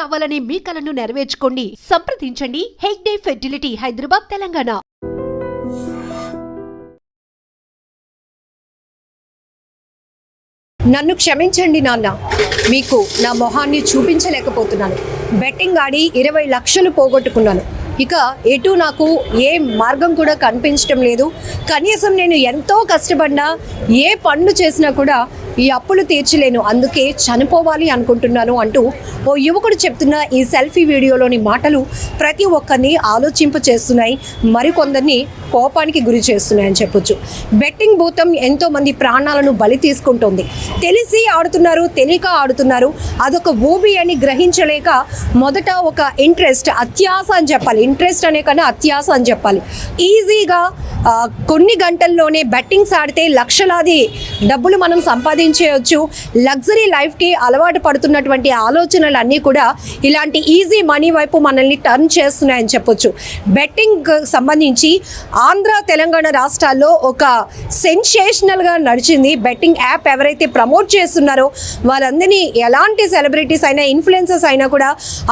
కావాలనే మీ కలను నెరవేర్చుకోండి. సంప్రదించండి హెగ్డే ఫెర్టిలిటీ, హైదరాబాద్, తెలంగాణ. నన్ను క్షమించండి నాన్న, మీకు నా మొహాన్ని చూపించలేకపోతున్నాను. బెట్టింగ్ ఆడి 20 లక్షలు పోగొట్టుకున్నాను. ఇక ఎటు నాకు ఏ మార్గం కూడా కనిపించడం లేదు. కనీసం నేను ఎంతో కష్టపడినా ఏ పనులు చేసినా కూడా ఈ అప్పులు తీర్చలేను, అందుకే చనిపోవాలి అనుకుంటున్నాను అంటూ ఓ యువకుడు చెప్తున్న ఈ సెల్ఫీ వీడియోలోని మాటలు ప్రతి ఒక్కరిని ఆలోచింప చేస్తున్నాయి, మరికొందరిని కోపానికి గురి చేస్తున్నాయని చెప్పొచ్చు. బెట్టింగ్ భూతం ఎంతో మంది ప్రాణాలను బలి తీసుకుంటుంది. తెలిసి ఆడుతున్నారు, తెలియక ఆడుతున్నారు. అదొక ఊబి అని గ్రహించలేక మొదట ఒక ఇంట్రెస్ట్, అత్యాస అని చెప్పాలి. ఇంట్రెస్ట్ అనే కన్నా అత్యాస అని చెప్పాలి. ఈజీగా కొన్ని గంటల్లోనే బెట్టింగ్స్ ఆడితే లక్షలాది డబ్బులు మనం సంపాదించేయచ్చు. లగ్జరీ లైఫ్కి అలవాటు పడుతున్నటువంటి ఆలోచనలన్నీ కూడా ఇలాంటి ఈజీ మనీ వైపు మనల్ని టర్న్ చేస్తున్నాయని చెప్పొచ్చు. బెట్టింగ్ సంబంధించి ఆంధ్ర, తెలంగాణ రాష్ట్రాల్లో ఒక సెన్సేషనల్గా నడిచింది. బెట్టింగ్ యాప్ ఎవరైతే ప్రమోట్ చేస్తున్నారో వాళ్ళందరినీ, ఎలాంటి సెలబ్రిటీస్ అయినా, ఇన్ఫ్లుయెన్సర్స్ అయినా కూడా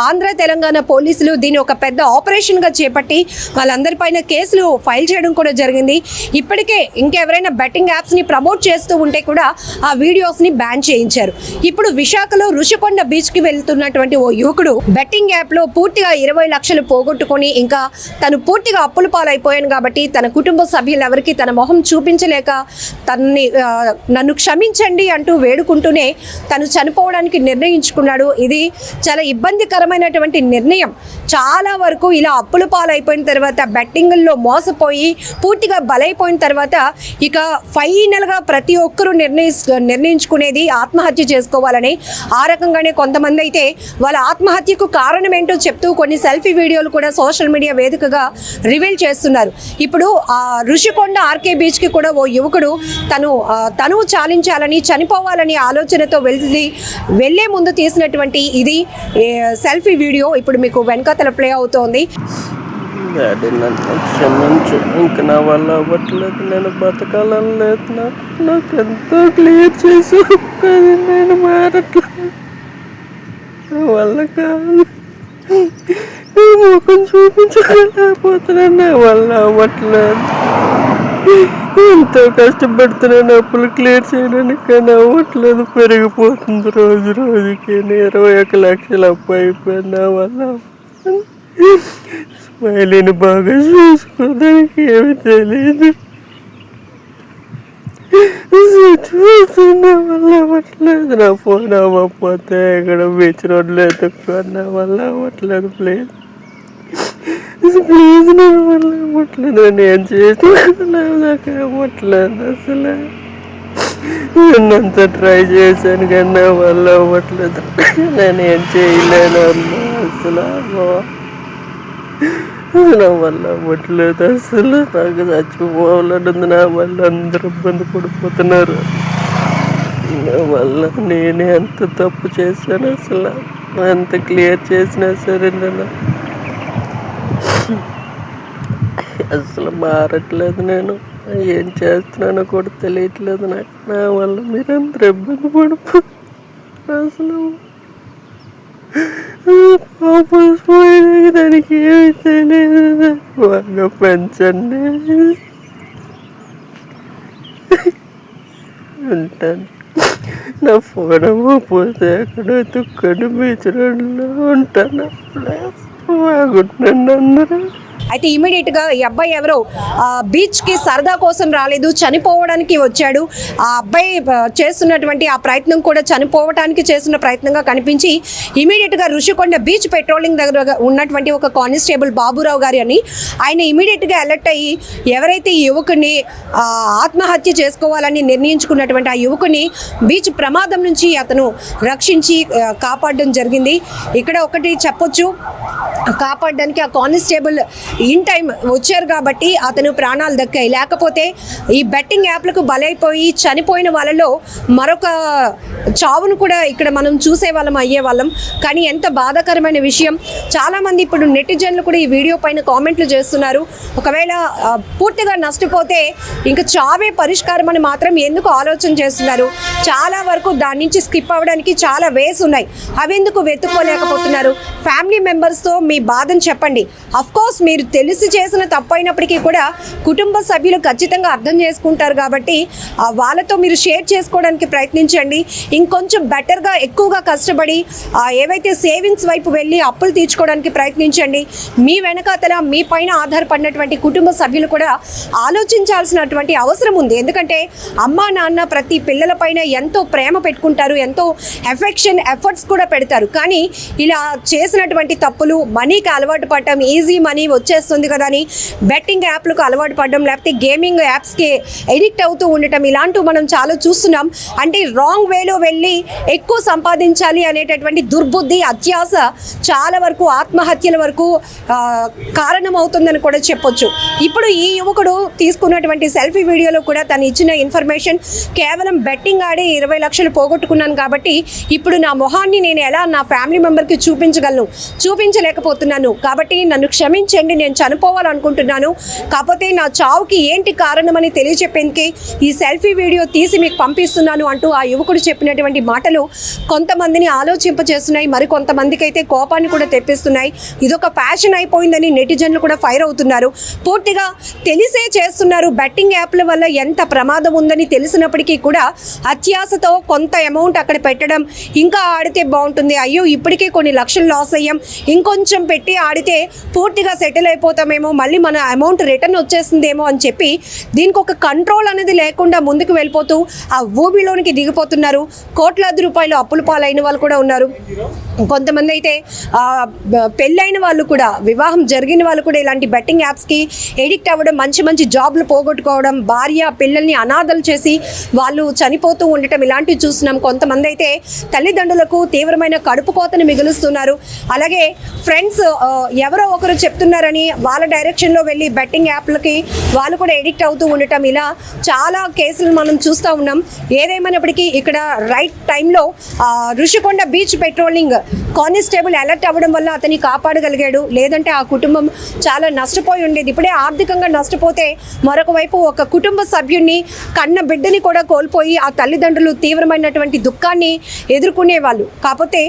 ఆంధ్ర, తెలంగాణ పోలీసులు దీన్ని ఒక పెద్ద ఆపరేషన్గా చేపట్టి వాళ్ళందరిపైన కేసులు ఫైల్ చేయడం కూడా జరిగింది. ఇప్పటికే ఇంకెవరైనా బెట్టింగ్ యాప్స్ని ప్రమోట్ చేస్తూ ఉంటే కూడా ఆ వీడియోస్ని బ్యాన్ చేయించారు. ఇప్పుడు విశాఖలో ఋషికొండ బీచ్కి వెళ్తున్నటువంటి ఓ యువకుడు బెట్టింగ్ యాప్లో పూర్తిగా 20 లక్షలు పోగొట్టుకొని, ఇంకా తను పూర్తిగా అప్పుల పాలైపోయాను కాబట్టి తన కుటుంబ సభ్యులు ఎవరికి తన మొహం చూపించలేక నన్ను క్షమించండి అంటూ వేడుకుంటూనే తను చనిపోవడానికి నిర్ణయించుకున్నాడు. ఇది చాలా ఇబ్బందికరమైనటువంటి నిర్ణయం. చాలా వరకు ఇలా అప్పుల పాలైపోయిన తర్వాత, బెట్టింగ్లో మోసపోయి పూర్తిగా బలైపోయిన తర్వాత ఇక ఫైనల్గా ప్రతి ఒక్కరూ నిర్ణయించుకునేది ఆత్మహత్య చేసుకోవాలని. ఆ రకంగానే కొంతమంది అయితే వాళ్ళ ఆత్మహత్యకు కారణం ఏంటో చెప్తూ కొన్ని సెల్ఫీ వీడియోలు కూడా సోషల్ మీడియా వేదికగా రివీల్ చేస్తున్నారు. ఇప్పుడు ఋషికొండ ఆర్కే బీచ్కి కూడా ఓ యువకుడు తను చాలించాలని, చనిపోవాలని ఆలోచనతో వెళ్ళే ముందు తీసినటువంటి ఇది సెల్ఫీ వీడియో ఇప్పుడు మీకు వెనకాతల ప్లే అవుతోంది. డాడీ నన్ను క్షమించు, ఇంక నా వల్ల అవ్వట్లేదు, నేను బతకాలని లేదు, నాకు ఎంతో క్లియర్ చేసు, కానీ నేను మారట్లేదు, నా వల్ల కాదు, ముఖం చూపించలేకపోతున్నాను, నా వల్ల అవ్వట్లేదు, ఎంతో కష్టపడుతున్నాను అప్పులు క్లియర్ చేయడానికి, కానీ అవ్వట్లేదు, పెరిగిపోతుంది రోజు రోజుకి. 21 లక్షలు అప్పు అయిపోయింది, నా వల్ల స్మైలీని బాగా చూసుకోవడానికి ఏమి తెలియదు, నా వల్ల అవ్వట్లేదు, నా ఫోన్ అవ్వకపోతే ఇక్కడ బీచ్ రోడ్లో ఎత్తుక్కోని, నా వల్ల అవ్వట్లేదు, ప్లీజ్ నా వల్ల అవ్వట్లేదు, నేను ఏం చేసుకున్నాను, నాకు అవ్వట్లేదు, అసలు నేనంత ట్రై చేశాను కానీ నా వల్ల అవ్వట్లేదు, నేను ఏం చేయలేను అమ్మా, అసలు నా వల్ల అవ్వట్లేదు, అసలు నాకు చచ్చిపోవాలనుంది, నా వల్ల అందరూ ఇబ్బంది పడిపోతున్నారు, నా వల్ల నేనే ఎంత తప్పు చేశాను, అసలు ఎంత క్లియర్ చేసినా సరే నేను అసలు మారట్లేదు, నేను ఏం చేస్తున్నానో కూడా తెలియట్లేదు నాకు, నా వల్ల మీరందరూ ఇబ్బంది పడిపోతున్నారు, అసలు దానికి ఏమి తెలియదు, బాగా పెంచండి ఉంటాను, నా ఫోన్ అవ్వకపోతే ఎక్కడ ఎత్తుక్కొని బీచ్ రోడ్లో ఉంటాను, బాగుంటుందండి అందరూ. అయితే ఇమీడియట్గా ఈ అబ్బాయి ఎవరో బీచ్కి సరదా కోసం రాలేదు, చనిపోవడానికి వచ్చాడు. ఆ అబ్బాయి చేస్తున్నటువంటి ఆ ప్రయత్నం కూడా చనిపోవడానికి చేస్తున్న ప్రయత్నంగా కనిపించి ఇమీడియట్గా ఋషికొండ బీచ్ పెట్రోలింగ్ దగ్గర ఉన్నటువంటి ఒక కానిస్టేబుల్ బాబురావు గారి అని ఆయన ఇమీడియట్గా అలర్ట్ అయ్యి ఎవరైతే ఈ యువకుని ఆత్మహత్య చేసుకోవాలని నిర్ణయించుకున్నటువంటి ఆ యువకుని బీచ్ ప్రమాదం నుంచి అతను రక్షించి కాపాడడం జరిగింది. ఇక్కడ ఒకటి చెప్పొచ్చు, కాపాడడానికి ఆ కానిస్టేబుల్ ఇన్ టైం వచ్చారు కాబట్టి అతను ప్రాణాలు దక్కాయి. లేకపోతే ఈ బెట్టింగ్ యాప్లకు బలైపోయి చనిపోయిన వాళ్ళలో మరొక చావును కూడా ఇక్కడ మనం చూసేవాళ్ళం అయ్యేవాళ్ళం. కానీ ఎంత బాధాకరమైన విషయం. చాలామంది ఇప్పుడు నెటిజన్లు కూడా ఈ వీడియో పైన కామెంట్లు చేస్తున్నారు. ఒకవేళ పూర్తిగా నష్టపోతే ఇంకా చావే పరిష్కారం అని మాత్రం ఎందుకు ఆలోచన చేస్తున్నారు? చాలా వరకు దాని నుంచి స్కిప్ అవ్వడానికి చాలా వేస్ ఉన్నాయి. అవి ఎందుకు వెతుక్కోలేకపోతున్నారు? ఫ్యామిలీ మెంబర్స్తో మీ బాధను చెప్పండి. కోర్స్ మీరు తెలిసి చేసిన తప్పు అయినప్పటికీ కూడా కుటుంబ సభ్యులు ఖచ్చితంగా అర్థం చేసుకుంటారు కాబట్టి వాళ్ళతో మీరు షేర్ చేసుకోవడానికి ప్రయత్నించండి. ఇంకొంచెం బెటర్గా ఎక్కువగా కష్టపడి ఏవైతే సేవింగ్స్ వైపు వెళ్ళి అప్పులు తీర్చుకోవడానికి ప్రయత్నించండి. మీ వెనకాతల మీ పైన ఆధారపడినటువంటి కుటుంబ సభ్యులు కూడా ఆలోచించాల్సినటువంటి అవసరం ఉంది. ఎందుకంటే అమ్మా నాన్న ప్రతి పిల్లల పైన ఎంతో ప్రేమ పెట్టుకుంటారు, ఎంతో ఎఫెక్షన్ ఎఫర్ట్స్ కూడా పెడతారు. కానీ ఇలా చేసినటువంటి తప్పులు, మనీకి అలవాటు పడటం, ఈజీ మనీ వచ్చేస్తుంది కదా అని బెట్టింగ్ యాప్లకు అలవాటు పడడం, లేకపోతే గేమింగ్ యాప్స్కి ఎడిక్ట్ అవుతూ ఉండటం, ఇలాంటివి మనం చాలా చూస్తున్నాం. అంటే రాంగ్ వేలో వెళ్ళి ఎక్కువ సంపాదించాలి అనేటటువంటి దుర్బుద్ధి, అత్యాస చాలా వరకు ఆత్మహత్యల వరకు కారణమవుతుందని కూడా చెప్పొచ్చు. ఇప్పుడు ఈ యువకుడు తీసుకున్నటువంటి సెల్ఫీ వీడియోలో కూడా తను ఇచ్చిన ఇన్ఫర్మేషన్ కేవలం బెట్టింగ్ ఆడి 20 లక్షలు పోగొట్టుకున్నాను కాబట్టి ఇప్పుడు నా మొహాన్ని నేను ఎలా నా ఫ్యామిలీ మెంబర్కి చూపించలేకపోతున్నాను కాబట్టి నన్ను క్షమించండి, నేను చనిపోవాలనుకుంటున్నాను. కాకపోతే నా చావుకి ఏంటి కారణమని తెలియచెప్పేందుకే ఈ సెల్ఫీ వీడియో తీసి మీకు పంపిస్తున్నాను అంటూ ఆ యువకుడు చెప్పినటువంటి మాటలు కొంతమందిని ఆలోచింపచేస్తున్నాయి, మరి కొంతమందికి అయితే కోపాన్ని కూడా తెప్పిస్తున్నాయి. ఇదొక ప్యాషన్ అయిపోయిందని నెటిజన్లు కూడా ఫైర్ అవుతున్నారు. పూర్తిగా తెలిసే చేస్తున్నారు. బెట్టింగ్ యాప్ల వల్ల ఎంత ప్రమాదం ఉందని తెలిసినప్పటికీ కూడా అత్యాశతో కొంత అమౌంట్ అక్కడ పెట్టడం, ఇంకా ఆడితే బాగుంటుంది, అయ్యో ఇప్పటికే కొన్ని లక్షలు లాస్ అయ్యాం, ఇంకొంచెం పెట్టి ఆడితే పూర్తిగా సెటిల్ అయిపోతామేమో, మళ్ళీ మన అమౌంట్ రిటర్న్ వచ్చేస్తుందేమో అని చెప్పి దీనికి ఒక కంట్రోల్ అనేది లేకుండా ముందుకు వెళ్ళిపోతూ ఆ ఊబిలోనికి దిగిపోతున్నారు. కోట్లాది రూపాయలు అప్పుల పాలైన వాళ్ళు కూడా ఉన్నారు. కొంతమంది అయితే పెళ్ళైన వాళ్ళు కూడా, వివాహం జరిగిన వాళ్ళు కూడా ఇలాంటి బెట్టింగ్ యాప్స్కి ఎడిక్ట్ అవ్వడం, మంచి మంచి జాబ్లు పోగొట్టుకోవడం, భార్య పిల్లల్ని అనాథలు చేసి వాళ్ళు చనిపోతూ ఉండటం ఇలాంటివి చూస్తున్నాం. కొంతమంది అయితే తల్లిదండ్రులకు తీవ్రమైన కడుపు కోతని మిగులుస్తున్నారు. అలాగే ఫ్రెండ్స్ ఎవరో ఒకరు చెప్తున్నారని వాళ్ళ డైరెక్షన్లో వెళ్ళి బెట్టింగ్ యాప్లకి వాళ్ళు కూడా ఎడిక్ట్ అవుతూ ఉండటం, ఇలా చాలా కేసులు మనం చూస్తూ ఉన్నాం. ఏదేమైనప్పటికీ ఇక్కడ రైట్ టైంలో Rushikonda beach patrolling constable alert అవ్వడం వల్ల అతన్ని కాపాడగలిగాడు. లేదంటే ఆ కుటుంబం చాలా నష్టపోయి ఉండేది. ఇప్పుడే ఆర్థికంగా నష్టపోతే మరొక వైపు ఒక కుటుంబ సభ్యుడిని, కన్న బిడ్డని కూడా కోల్పోయి ఆ తల్లిదండ్రులు తీవ్రమైనటువంటి దుఃఖాన్ని ఎదుర్కొనేవాళ్ళు. కాకపోతే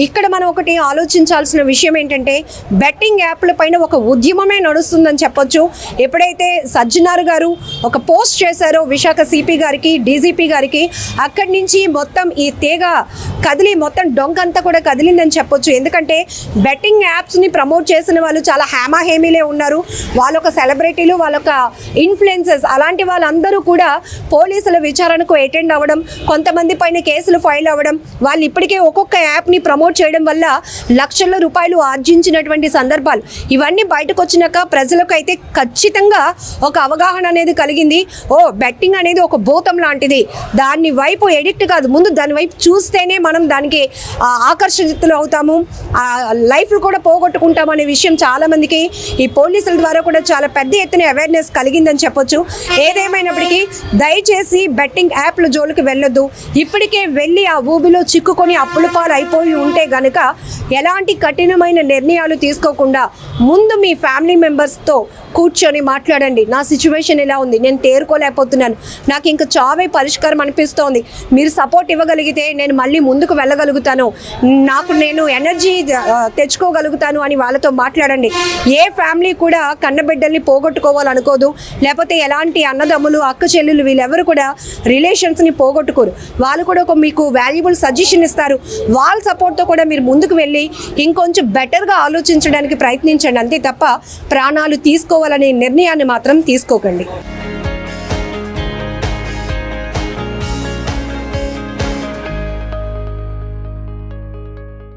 ఇక్కడ మనం ఒకటి ఆలోచించాల్సిన విషయం ఏంటంటే బెట్టింగ్ యాప్ల పైన ఒక ఉద్యమమే నడుస్తుందని చెప్పొచ్చు. ఎప్పుడైతే సజ్జనార్ గారు ఒక పోస్ట్ చేశారో విశాఖ సిపి గారికి, డీజీపీ గారికి, అక్కడి నుంచి మొత్తం ఈ తీగ కదిలి మొత్తం డొంకంతా కూడా కదిలిందని చెప్పొచ్చు. ఎందుకంటే బెట్టింగ్ యాప్స్ని ప్రమోట్ చేసిన వాళ్ళు చాలా హేమాహేమీలే ఉన్నారు. వాళ్ళొక సెలబ్రిటీలు, వాళ్ళొక ఇన్ఫ్లుయెన్సర్స్, అలాంటి వాళ్ళందరూ కూడా పోలీసుల విచారణకు అటెండ్ అవ్వడం, కొంతమంది పైన కేసులు ఫైల్ అవ్వడం, వాళ్ళు ఇప్పటికే ఒక్కొక్క యాప్ని ప్రమోట్ చేయడం వల్ల లక్షల రూపాయలు ఆర్జించినటువంటి సందర్భాలు ఇవన్నీ బయటకు వచ్చినాక ప్రజలకు అయితే ఖచ్చితంగా ఒక అవగాహన అనేది కలిగింది. బెట్టింగ్ అనేది ఒక భూతం లాంటిది, దాని వైపు ఎడిక్ట్ కాదు, ముందు దాని వైపు చూస్తేనే మనం దానికి ఆకర్షితులు అవుతాము, లైఫ్లు కూడా పోగొట్టుకుంటాం అనే విషయం చాలామందికి ఈ పోలీసుల ద్వారా కూడా చాలా పెద్ద ఎత్తున అవేర్నెస్ కలిగిందని చెప్పొచ్చు. ఏదేమైనప్పటికీ దయచేసి బెట్టింగ్ యాప్ల జోలికి వెళ్ళొద్దు. ఇప్పటికే వెళ్ళి ఆ ఊబిలో చిక్కుకొని అప్పుల పాలు అయిపోయి ఉంటే గనక ఎలాంటి కఠినమైన నిర్ణయాలు తీసుకోకుండా ముందు మీ ఫ్యామిలీ మెంబర్స్తో కూర్చొని మాట్లాడండి. నా సిచ్యువేషన్ ఇలా ఉంది, నేను తేరుకోలేకపోతున్నాను, నాకు ఇంకా చావే పరిష్కారం అనిపిస్తోంది, మీరు సపోర్ట్ ఇవ్వగలిగితే నేను మళ్ళీ ముందుకు వెళ్ళగలుగుతాను, నేను ఎనర్జీ తెచ్చుకోగలుగుతాను అని వాళ్ళతో మాట్లాడండి. ఏ ఫ్యామిలీ కూడా కన్నబిడ్డల్ని పోగొట్టుకోవాలనుకోదు, లేకపోతే ఎలాంటి అన్నదమ్ములు, అక్క చెల్లెలు వీళ్ళెవరు కూడా రిలేషన్స్ని పోగొట్టుకోరు. వాళ్ళు కూడా ఒక మీకు వాల్యుబుల్ సజెషన్ ఇస్తారు. వాళ్ళ సపోర్ట్తో కూడా మీరు ముందుకు వెళ్ళి ఇంకొంచెం బెటర్గా ఆలోచించడానికి ప్రయత్నించండి. అంతే తప్ప ప్రాణాలు తీసుకోవాలనే నిర్ణయాన్ని మాత్రం తీసుకోకండి.